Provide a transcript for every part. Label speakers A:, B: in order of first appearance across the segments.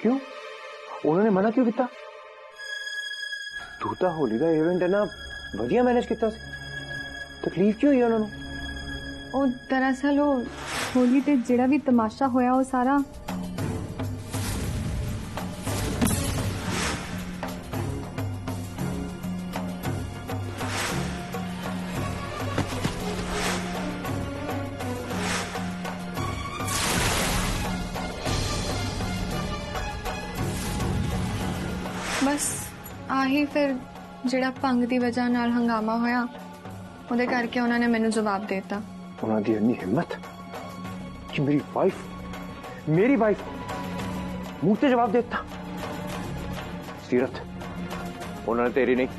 A: क्यों उन्होंने मना क्यों किया? तू तो होली का इवेंट है ना वधिया मैनेज किया सी, तकलीफ क्यों हुई उन्होंने?
B: ਉਹ ਦਰਅਸਲ ਉਹ ਹੋਲੀ ਤੇ ਜਿਹੜਾ ਵੀ ਤਮਾਸ਼ਾ ਹੋਇਆ ਉਹ ਸਾਰਾ ਬਸ ਆਹੀ ਫਿਰ ਜਿਹੜਾ ਭੰਗ ਦੀ ਵਜ੍ਹਾ ਨਾਲ ਹੰਗਾਮਾ ਹੋਇਆ ਉਹਦੇ ਕਰਕੇ ਉਹਨਾਂ ਨੇ ਮੈਨੂੰ ਜਵਾਬ ਦੇ ਦਿੱਤਾ।
A: उन्होंने इतनी हिम्मत कि मेरी वाइफ मुंह से जवाब देता। सीरत उन्होंने तेरी नहीं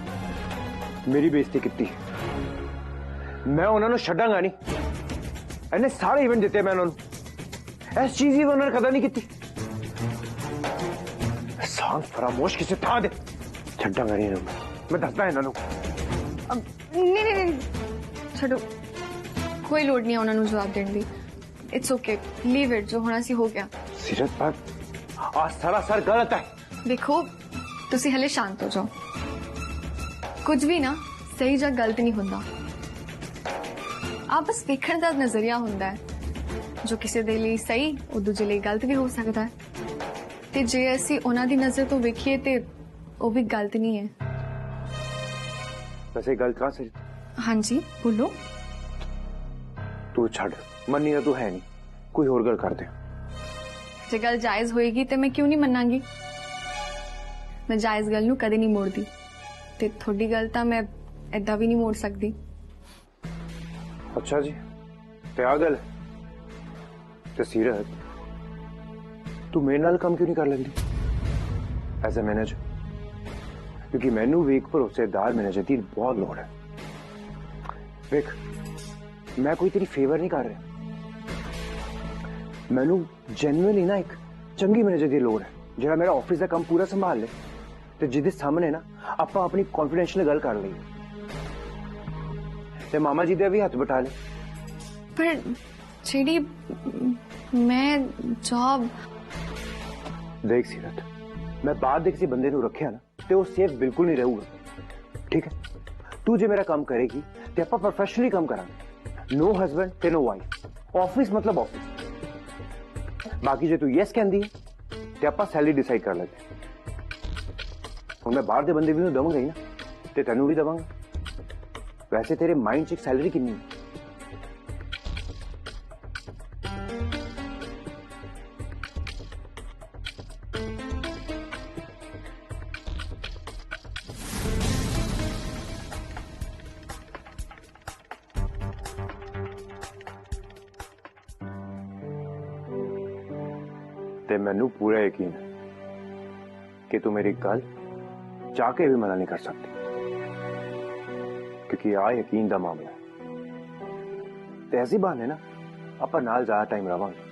A: मेरी बेइज्जती की। मैं उन्होंने छड्डांगा नहीं। इन्हें सारे इवेंट दिते मैं उन्होंने इस चीज की उन्होंने कदर नहीं की। शांत फरामोश किसी था दे छड्डांगा नहीं मैं दसदा इन्होंने।
B: नहीं छड्डो कोई लोड़ नहीं है उन्होंने जवाब देने दी। इट्स ओके लीव इट जो होना सी हो गया।
A: सीरत बात आज सरासर गलत है।
B: देखो तुसी हले शांत हो जाओ। कुछ भी ना सही जा गलत नहीं हुंदा। आप बस देखने का नजरिया हुंदा है जो किसी दे लिए सही और दूजे लिए गलत भी हो सकता है ते जे असी उन्हां दी नजर तो वेखिए ते वो भी गलत नहीं है।
A: वैसे गलत कहां से?
B: हाँ जी बोलो।
A: तू छड़ मन्नी ना तू है नहीं कोई और गल कर दे।
B: जे गल जायज होएगी तो मैं क्यों नहीं मनांगी। मैं जायज गल नू कदे नहीं मोड़दी ते थोड़ी गल तां मैं ऐदा भी नहीं मोड़ सकदी।
A: अच्छा जी ते आ गल ते सीरत तू मेरे नाल काम क्यों नहीं कर लेंदी एज ए मैनेजर? क्योंकि मैनू भी एक भरोसेदार मैनेजर की बहुत लोड़ है। देख मैं कोई तेरी फेवर नहीं कर रहा। मैनू जेन्युइनली ना एक चंगी मैनेजर की लोड़ है जो मेरा ऑफिस का काम पूरा संभाल ले ते जिदे सामने ना आपां अपनी कॉन्फिडेंशियल गल कर लईए ते मामा जी दे भी हाथ बटा ले।
B: पर जेडी मैं जॉब
A: देख सीरत मैं बाहर दे किसी बंदे नू रखिया ना ते वो सेफ बिल्कुल नहीं रहूगा। ठीक है तू जे मेरा काम करेगी ते आपां प्रोफेशनली काम करांगे। नो हस्बैंड ते नो वाइफ ऑफिस मतलब ऑफिस। बाकी जे तू यस कहंदी है ते आपां सैलरी डिसाइड कर लेते। हुण मैं बाहर दे बंदे भी दवांगा ही ना ते तैनू भी दवांगा। वैसे तेरे माइंड च सैलरी कितनी है? ते मैनू पूरा यकीन है कि तू मेरी गल चाह के भी मना नहीं कर सकती क्योंकि आ यकीन का मामला है। ते ऐसी बहाने ना आप नाल ज्यादा टाइम रवांगे।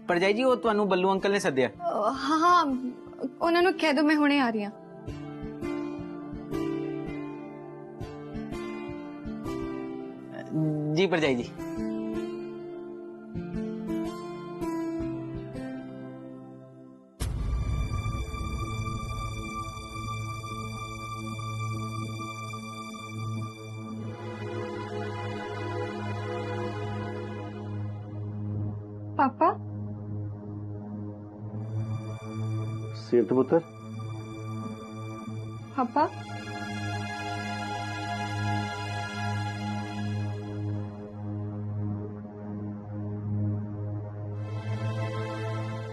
C: परजाई जी वो तुहानू बल्लू अंकल ने सद्या।
B: हाँ हाँ उन्होंने कह दो मैं हुणे आ रही हूँ।
C: जी परजाई जी।
B: पापा
A: सीरत पुत्र
B: पापा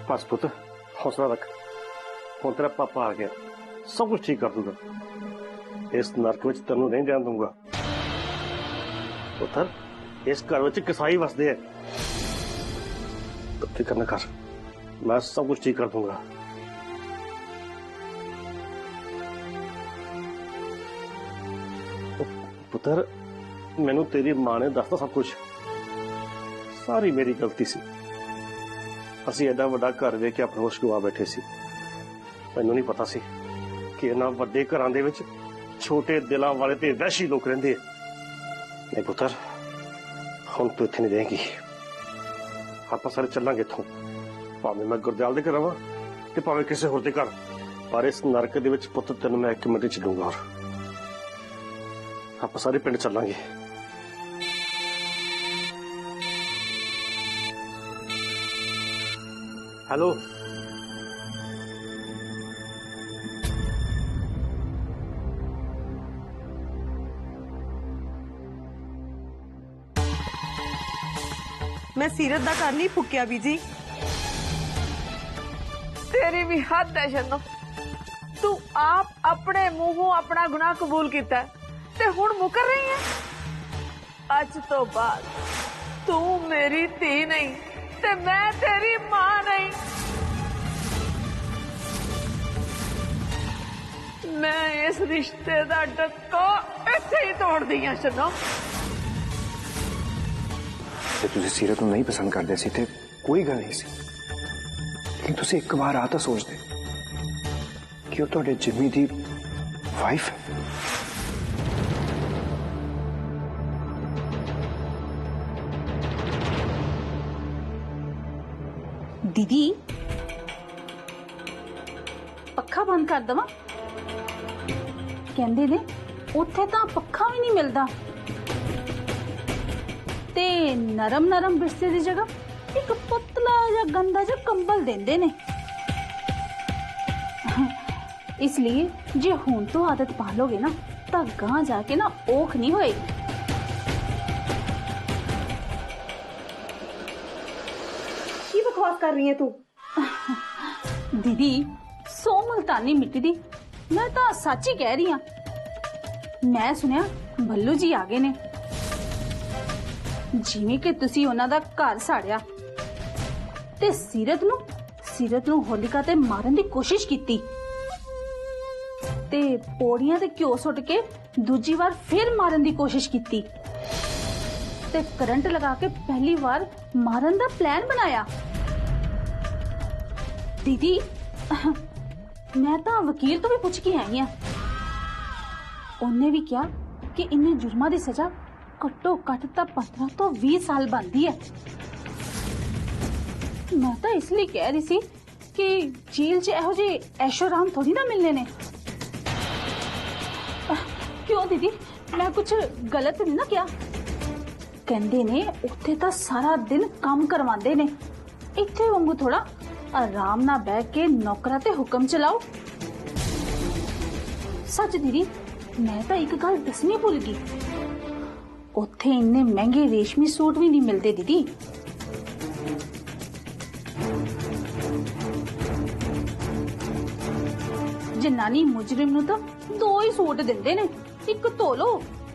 D: बस पुत्र हौसला रख हुण तेरा पापा आ गया सब कुछ ठीक कर दूंगा। इस नरक विच तेनू नहीं जान दूंगा। पुत्र इस घर विच कसाई वसदे है तो फिक्र न कर मैं सब कुछ ठीक कर दूंगा। पुत्र मैनू तेरी मां ने दसता सब कुछ। सारी मेरी गलती सी। असी एडा वड्डा घर वेख के अपने होश गवा बैठे सी। मैनू नहीं पता सी कि इन्हां वड्डे घरां दे विच छोटे दिलां वाले ते वहशी लोग रहिंदे। नहीं पुत्तर, हुण तू इत्थे नहीं रहेगी। आपां सारे चलांगे इत्थों, भावें मैं गुरदयाल दे घर रहां ते भावें किसी होर दे घर, पर इस नरक दे विच पुत्त तैनूं मैं एक मिनट छड्डूंगा। और आपां सारे पिंड चलांगे। हेलो,
E: मैं सीरत दा घर नहीं फुकिया बीजी।
F: तेरी भी हद है शन्नो। तू आप अपने मुंहों अपना गुनाह कबूल किया ते हुण मुकर रही है। अज तो बाद तू मेरी धी नहीं ते मैं तेरी मां नहीं। मैं इस रिश्ते दा डक्का इत्थे ही तोड़ दी हां शन्नो।
A: जे तुझे सीरत नहीं पसंद करते सी ते कोई गल नहीं सी, लेकिन तुझे एक बार आ तो सोच दे कि वो तुहाडे जिम्मी दी वाइफ है।
G: दीदी पक्खा बंद कर दवा। कहंदे ने उत्थे तां पक्खा भी नहीं मिलता ते नरम नरम बिस्तर की जगह एक पतला या गंदा जा कंबल देंदे ने। इसलिए जे हुण तो आदत पा लोगे ना तां गां जाके ना औख नहीं होएगी।
E: की बकवास कर रही है तू?
G: दीदी सो मुल्तानी मिट्टी दी, मैं तो सच ही कह रही हाँ। मैं सुनिया भल्लू जी आ गए ने, जिवें कि तुसी उन्हां दा घर साड़िया ते सीरत नू होलिका ते मारन दी कोशिश कीती ते पौड़ियां ते घ्यो सुट के दूजी बार फिर मारन दी कोशिश कीती ते करंट लगा के पहली बार मारन दा प्लान बनाया। दीदी मैं तो वकील तो भी पूछ के आई हाँ। उन्हें भी कहा कि इन्हें जुर्मा की सजा घट्टो घट तो 15 तो 20 साल बनती है। मैं तो इसलिए कह रही सी कि जेल च एहो जे ऐशो आराम थोड़ी ना मिलने ने। क्यों दीदी, मैं कुछ गलत नहीं ना किया? कहंदे ने उत्थे तो सारा दिन काम करवांदे ने, इत्थे वांगू थोड़ा आराम ना बैठ के नौकरा ते हुक्म चलाओ। सच दीदी, मैं तो एक गल दसनी भूल गई, उत्थे इन्ने महंगे रेशमी सूट भी नहीं मिलते दीदी। जनानी मुजरिम नू तो 2 ही सूट दिंदे ने, एक धो लो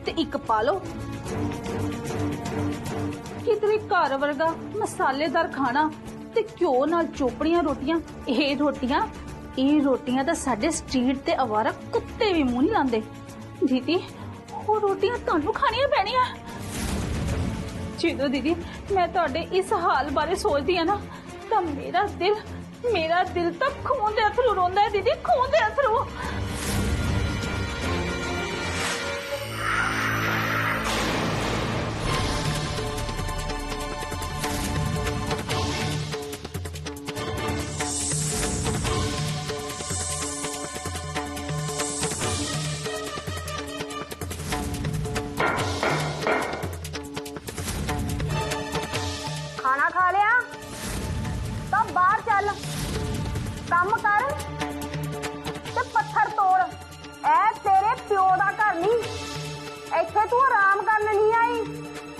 G: ते एक पा लो। कितने घर वर्गा मसालेदार खाना ते घ्यो नाल चोपड़ियां रोटियां, ਇਹ ਰੋਟੀਆਂ ਤਾਂ ਸਾਡੇ ਸਟਰੀਟ ਤੇ ਅਵਾਰਾ ਕੁੱਤੇ ਵੀ ਮੂੰਹ ਨਹੀਂ ਲਾਉਂਦੇ। दीदी वो रोटियां ਤੁਹਾਨੂੰ ਖਾਣੀਆਂ ਪੈਣੀਆਂ। ਜਦੋਂ दीदी मैं ਤੁਹਾਡੇ इस हाल बारे सोचती है ना तो मेरा दिल तो खून दे अथरू रोंदा है दीदी, खून दे अथरू।
H: खाना खा लिया तो बाहर चल, काम कर ते पत्थर तोड़। ऐ तेरे प्यो दा घर नहीं, इत्थे तू आराम करन नहीं आई,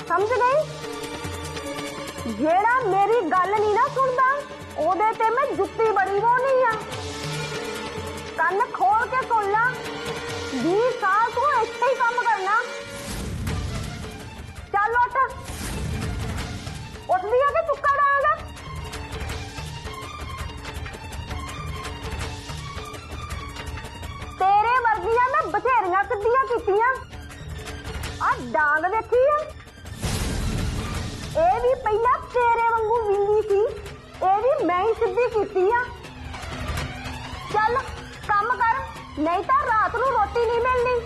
H: समझ गई? जेड़ा मेरी गल नहीं ना सुनदा ओदे ते मैं जुत्ती बड़ी होनी आ। कन्न खोल के सुन ला, 20 साल तू इत्थे ही काम करना। चल उठ दिया के चुक्का डालेगा। तेरे वर्गियां मैं बथेरियां कद्दियां कीतियां, आ ਡਾਂਗ ਵੇਖੀ ਆ ਇਹ ਵੀ ਪਹਿਲਾਂ ਤੇਰੇ ਵਾਂਗੂ ਵਿੰਗੀ ਸੀ ਇਹ ਵੀ ਮੈਂ ਹੀ ਸਿੱਧੀ ਕੀਤੀ ਆ ਚੱਲ ਕੰਮ ਕਰ ਨਹੀਂ ਤਾਂ ਰਾਤ ਨੂੰ ਰੋਟੀ ਨਹੀਂ ਮਿਲਣੀ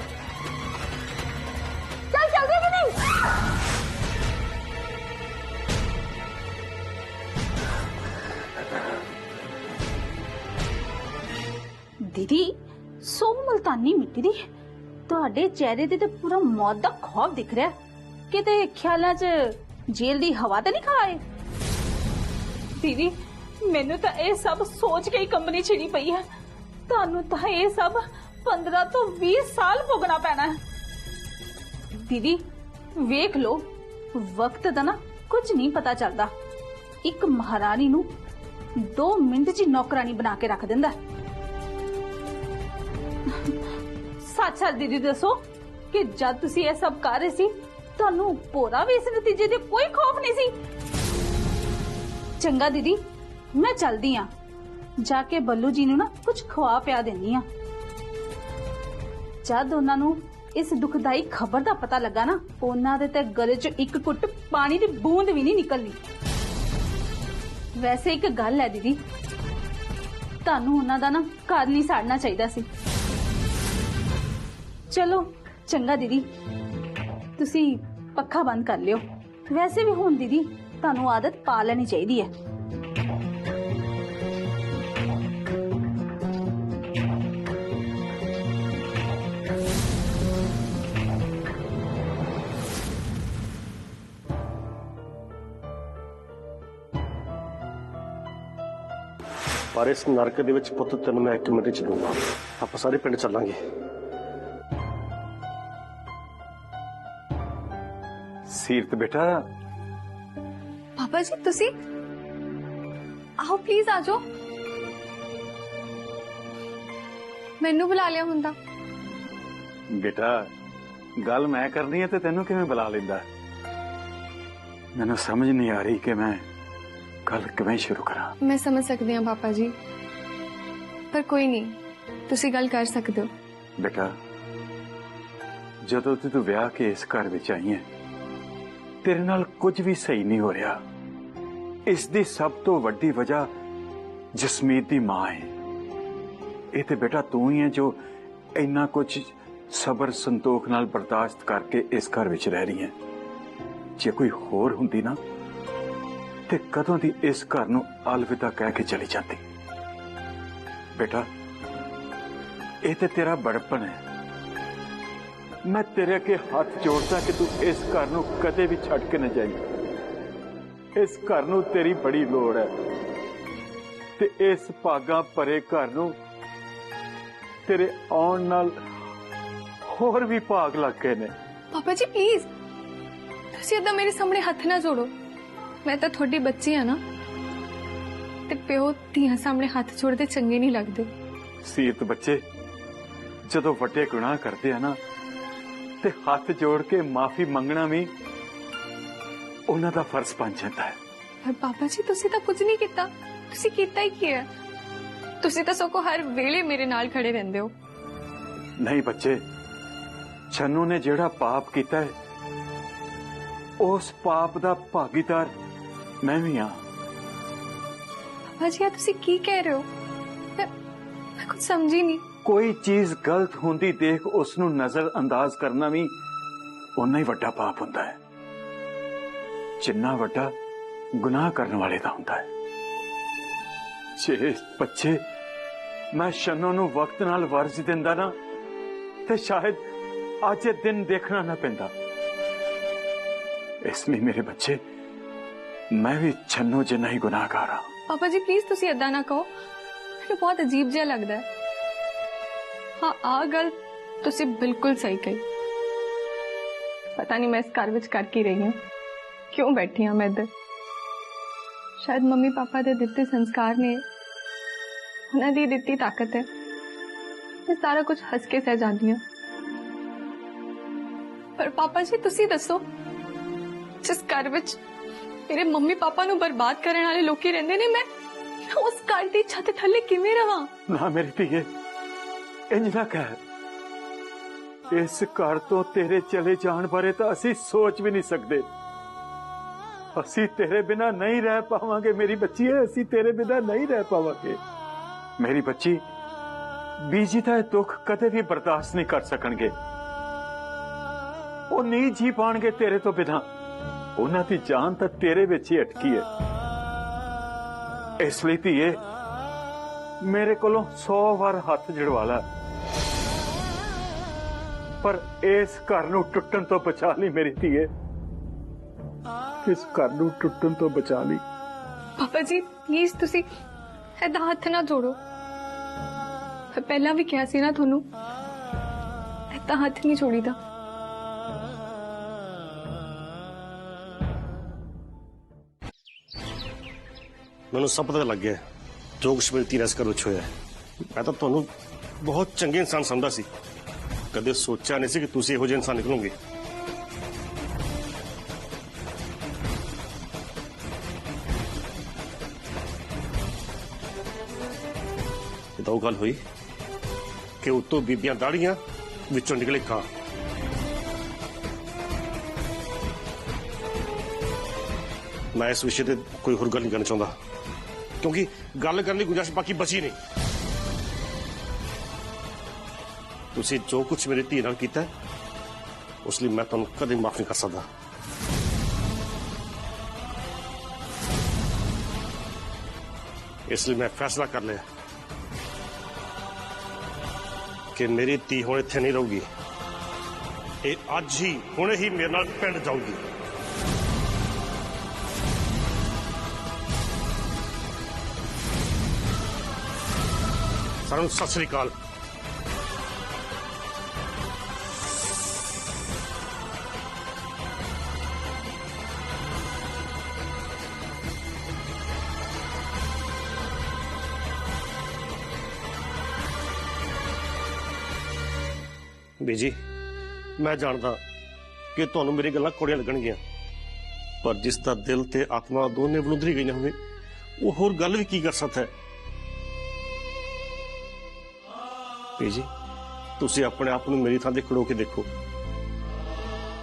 H: ਚੱਲ ਜਲਦੀ ਕਿ ਨਹੀਂ
G: ਦੀਦੀ ਸੋ ਮਲਤਾਨੀ ਮਿੱਟੀ ਦੀ ਤੁਹਾਡੇ ਚਿਹਰੇ ਤੇ ਪੂਰਾ ਮੌਤ ਦਾ ਖੌਫ ਦਿਖ ਰਿਹਾ ਕਿਤੇ ਖਿਆਲਾਂ 'ਚ ਜੇਲ੍ਹ ਦੀ ਹਵਾ ਤੇ ਨਹੀਂ ਖਾਏ ਦੀਦੀ ਮੈਨੂੰ ਤਾਂ ਇਹ ਸਭ ਸੋਚ ਕੇ ਹੀ ਕੰਬਣੀ ਛਿੜੀ ਪਈ ਹੈ ਤੁਹਾਨੂੰ ਤਾਂ ਇਹ ਸਭ 15 ਤੋਂ 20 ਸਾਲ ਭੋਗਣਾ ਪੈਣਾ ਹੈ ਦੀਦੀ ਵੇਖ ਲੋ ਵਕਤ ਦਾ ਨਾ ਕੁਝ ਨਹੀਂ ਪਤਾ ਚੱਲਦਾ ਇੱਕ ਮਹਾਰਾਣੀ ਨੂੰ 2 ਮਿੰਟ 'ਚ ਨੌਕਰਾਨੀ ਬਣਾ ਕੇ ਰੱਖ ਦਿੰਦਾ ਸੱਚ ਸੱਚ ਦੀਦੀ ਦੱਸੋ ਕਿ ਜਦ ਤੁਸੀਂ ਇਹ ਸਭ ਕਰ ਰਹੇ ਸੀ ਤੁਹਾਨੂੰ ਪੂਰਾ ਵੀ ਇਸ ਨਤੀਜੇ ਦੇ ਕੋਈ ਖੌਫ ਨਹੀਂ ਸੀ ਚੰਗਾ ਦੀਦੀ ਮੈਂ ਚਲਦੀ ਆ ਜਾ ਕੇ ਬੱਲੂ ਜੀ ਨੂੰ ਨਾ ਕੁਝ ਖਵਾ ਪਿਆ ਦੇਣੀ ਆ ਜਦ ਉਹਨਾਂ ਨੂੰ ਇਸ ਦੁਖਦਾਈ ਖਬਰ ਦਾ ਪਤਾ ਲੱਗਾ ਨਾ ਉਹਨਾਂ ਦੇ ਤੇ ਗਲੇ 'ਚ ਇੱਕ ਘੁੱਟ ਪਾਣੀ ਦੀ ਬੂੰਦ ਵੀ ਨਹੀਂ ਨਿਕਲਣੀ ਵੈਸੇ ਇੱਕ ਗੱਲ ਹੈ ਦੀਦੀ ਤੁਹਾਨੂੰ ਉਹਨਾਂ ਦਾ ਨਾ ਘਰ ਨਹੀਂ ਸਾੜਨਾ ਚਾਹੀਦਾ ਸੀ ਚਲੋ ਚੰਗਾ ਦੀਦੀ ਤੁਸੀਂ ਪੱਖਾ ਬੰਦ ਕਰ ਲਿਓ ਵੈਸੇ ਵੀ ਹੁਣ ਦੀਦੀ ਤੁਹਾਨੂੰ ਆਦਤ ਪਾ ਲੈਣੀ ਚਾਹੀਦੀ ਹੈ
D: ਪਰ ਇਸ ਨਰਕ ਦੇ ਵਿੱਚ ਪੁੱਤ ਤੈਨੂੰ ਮੈਂ 1 ਮਿੰਟ ਚ ਲੂੰਗਾ ਆਪਾਂ ਸਾਰੇ ਪਿੰਡ ਚੱਲਾਂਗੇ
A: ਸੀਰਤ बेटा
B: पापा जी तुसी आओ प्लीज आ जाओ मैनू बुला लिया हुंदा
I: बेटा गल मैं करनी है ते तेनू किवें बुला लेंदा मैनू समझ नहीं आ रही कि मैं गल किवें शुरू करा
B: मैं समझ सकती हूँ पापा जी पर कोई नहीं तुसी गल कर सकते हो
I: बेटा जदों तू विआह के इस घर विच आई है तेरे नाल कुछ भी सही नहीं हो रहा इसकी सब तो वड्डी वजह जसमीत दी मां है ये ते बेटा तू ही है जो इन्ना कुछ सबर संतोख नाल बर्दाश्त करके इस घर विच रह रही है जे कोई होर हुंदी ना ते कदों दी इस घर नूं अलविदा कह के चली जाती बेटा ये ते तेरा बड़पन है मैं तेरे अगे हाथ जोड़ता कि तू इस घर नूं कदे भी छड़ के न जाई इस घर नूं तेरी बड़ी लोड़ है ते इस भागा भरे घर नूं तेरे आउण नाल होर भी भाग लग गए ने
B: पापा जी प्लीज तुसी इदां मेरे सामने हथ ना जोड़ो मैं तो थोड़ी बच्ची हाँ ना ते प्यो धीआं सामने हाथ जोड़ते चंगे नहीं लगते
I: सीरत बच्चे जदों वड्डे गुनाह करते हैं ना ते हाथ जोड़ के माफी मंगना भी उन्हां दा फर्ज बन जाता है
B: पर पापा जी तुसी तो कुछ नहीं किया तुसी कीता ही की है तुसी तो सगों हर वेले मेरे नाल खड़े रहंदे हो
I: नहीं बच्चे छन्नू ने जेड़ा पाप किया है उस पाप दा भागीदार मैं भी हाँ
B: पापा जी तुसी की कह रहे हो मैं कुछ समझी नहीं
I: कोई चीज गलत होंदी देख उसनू नजर अंदाज करना भी उन्ना ही वड्डा पाप होंदा है जिन्ना वड्डा गुनाह करने वाले दा होंदा है जे बच्चे मैं शन्नो नू वक्त नाल वर्ज दिंदा ना ते शायद आज ये दिन देखना ना पैंदा इसलिए मेरे बच्चे मैं भी छन्नो जिन्ना ही गुनाहगार हाँ
B: पापा जी प्लीज तुसी इदां ना कहो मैनू बहुत अजीब जिहा लगदा है हाँ आ गल तुसी बिल्कुल सही कही पता नहीं मैं इस घर विच कर की रही हूँ क्यों बैठी हाँ मैं इधर शायद मम्मी पापा दे दिते संस्कार ने उन्हां दी दिती ताकत है मैं सारा कुछ हंस के सह जाती हूँ पर पापा जी तुसी दसो जिस घर विच मेरे मम्मी पापा नू बर्बाद करने वाले लोग रहिंदे ने मैं उस घर दी छत थल्ले किवें रहां
I: ना मेरी धीए इंज ना कह इस घर तो तेरे चले जान बारे तो असी सोच भी नहीं सकते। असी तेरे बिना नहीं रह पावांगे मेरी बच्ची है, असी तेरे बिना नहीं रह पावांगे मेरी बच्ची। बीजी का दुख कदे भी बर्दाश्त नहीं कर सकणगे, वो नहीं जी पाणगे तेरे तो बिना। उन्हां दी जान तो तेरे विच ही अटकी है। इसलिए धीए मेरे कोलों 100 बार हाथ जड़वा ला, पर इस घर नूं टुटण तो बचा ली मेरी धीए, इस घर नूं टुटण तो बचा ली।
B: पापा जी प्लीज तुसी ऐदा हथ ना जोड़ो। मैं पहला भी कहा सी ना थोनू, ऐदा हथ नहीं छोड़ीदा।
D: मैनू सब पता लग गया जो कुछ मेरी धीरे इस घर विच होया है। मैं तो तुहानू बहुत चंगे इंसान समझदा सी, कदे सोचा नहीं सी कि तुसीं इहो जिहे इंसान निकलोगे। तो गल हुई कि उत्तों बीबियां दाड़ियां विचों निकले कां। मैं इस विषय पर कोई होर गल नहीं करना चाहता, क्योंकि गल करने की गुंजाइश बाकी बची नहीं। तुसीं जो कुछ मेरी धी नाल कीता है उस लिए मैं तुहानू कदे माफ नहीं कर सकता। इसलिए मैं फैसला कर लिया कि मेरी धी हुण इत्थे नहीं रहूगी, ये अज ही हुणे ही मेरे नाल पिंड जाऊगी। सारों सत श्री अकाल। बीजी मैं जानता कि तुहानू मेरी गल्लां कौड़ियां लगणगियां, पर जिसका दिल ते आत्मा दोने बलुंदरी गई होवे वो होर गल भी की कर सकता है। बीजी तुसी अपने आप नू मेरी थां ते खड़ो के देखो,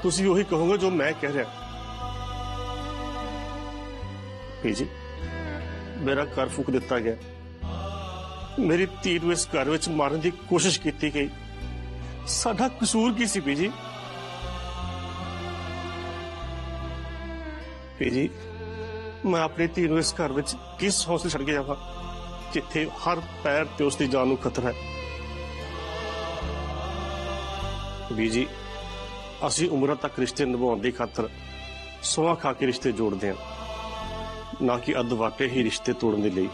D: तुसी वही कहोगे जो मैं कह रहा। बीजी मेरा घर फूक दिता गया, मेरी धी नू इस घर विच मारन की कोशिश की गई। साडा कसूर की सी बीजी? बीजी मैं अपनी धी नू इस घर विच किस हौसले छड़ के जावां जिथे हर पैर ते उसकी जान नू खतरा है। बीजी असी उम्र तक रिश्ते निभाने की खातर सुआ खा के रिश्ते जोड़ते हैं, ना कि अधवाटे ही रिश्ते तोड़ने के लिए।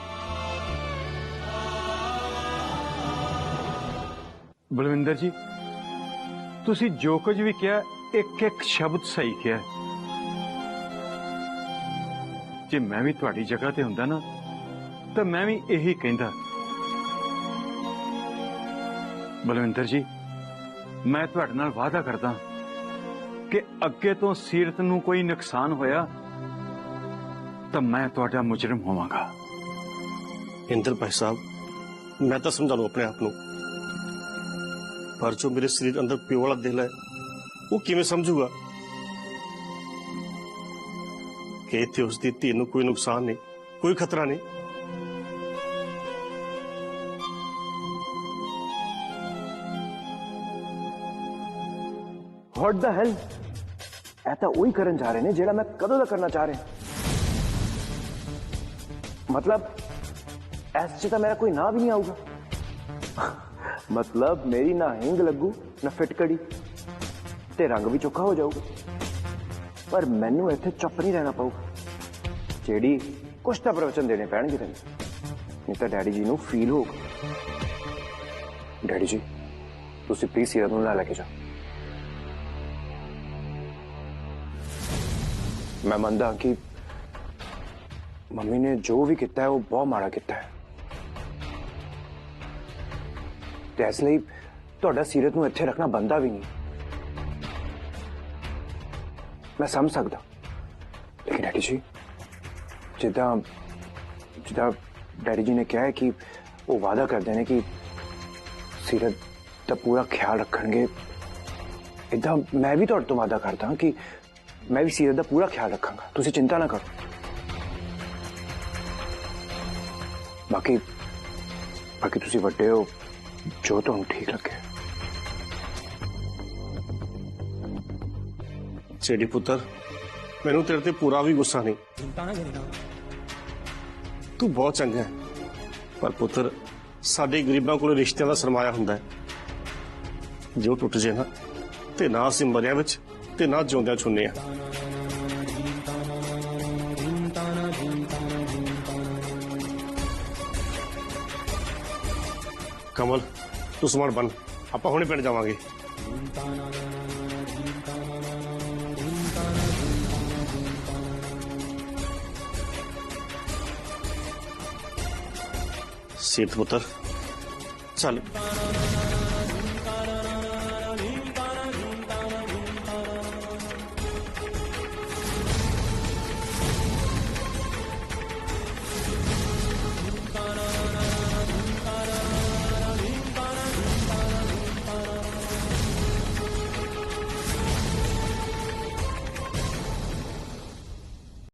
I: बलविंदर जी तुसी जो कुछ भी किया एक एक शब्द सही किया। जे मैं भी तुहाडी जगह ते हुंदा ना तो मैं भी यही कहंदा। बलविंदर जी मैं तुहाडे नाल वादा करदा कि अगे तो सीरत नूं कोई नुकसान होया तो मैं तुहाडा मुजरिम होवांगा।
D: इंदर भाई साहब मैं तो समझा लू अपने आप नूं, पर जो मेरे शरीर अंदर प्यो वाला दिल है वो किवें समझूगा कि इत्थे उसकी धी नूं कोई नुकसान नहीं, कोई खतरा नहीं।
A: व्हाट द हेल, ऐसा वही करन जा रहे ने जेड़ा मैं कदों दा करना चाह रहे हैं। मतलब ऐसे तो मेरा कोई ना भी नहीं आऊगा। मतलब मेरी ना हिंग लगू ना फिटकड़ी ते रंग भी चोखा हो जाऊगा, पर मैनू इत्थे चुप नहीं रहना पऊगा। जेड़ी कुछ तो प्रवचन देने पैणगे तैनूं, नहीं तो डैडी जी नूं फील होगा। डैडी जी तुसीं प्लीज सीरत नूं ना लेके जाओ। मैं मनदा कि मम्मी ने जो भी किया है वो बहुत माड़ा किया है, तो इसलिए तुहाडा सीरत नूं इत्थे रखना बनता भी नहीं। मैं समझ सकता, लेकिन डैडी जी जिदा जिदा डैडी जी ने कहा है कि वो वादा करते हैं कि सीरत का पूरा ख्याल रखेंगे इदा मैं भी तुहाडे तो वादा करदा कि मैं भी सीरत दा पूरा ख्याल रखांगा, तुसी चिंता ना करो। बाकी बाकी तुसी वड्डे हो, जो तुहानू ठीक लगे।
D: चेडी पुत्र, मैनू तेरे ते पूरा भी गुस्सा नहीं। तू बहुत चंगा है, पर पुत्र साडे गरीबां कोल रिश्तियां दा सरमाया हुंदा है, जो टुट जे ना ते ना असीं मरिया विच ते ना जिउंदियां छुन्ने आ। कमल तू समान बन, आपां हुणे पिंड जावांगे। सीरत पुत्र चल।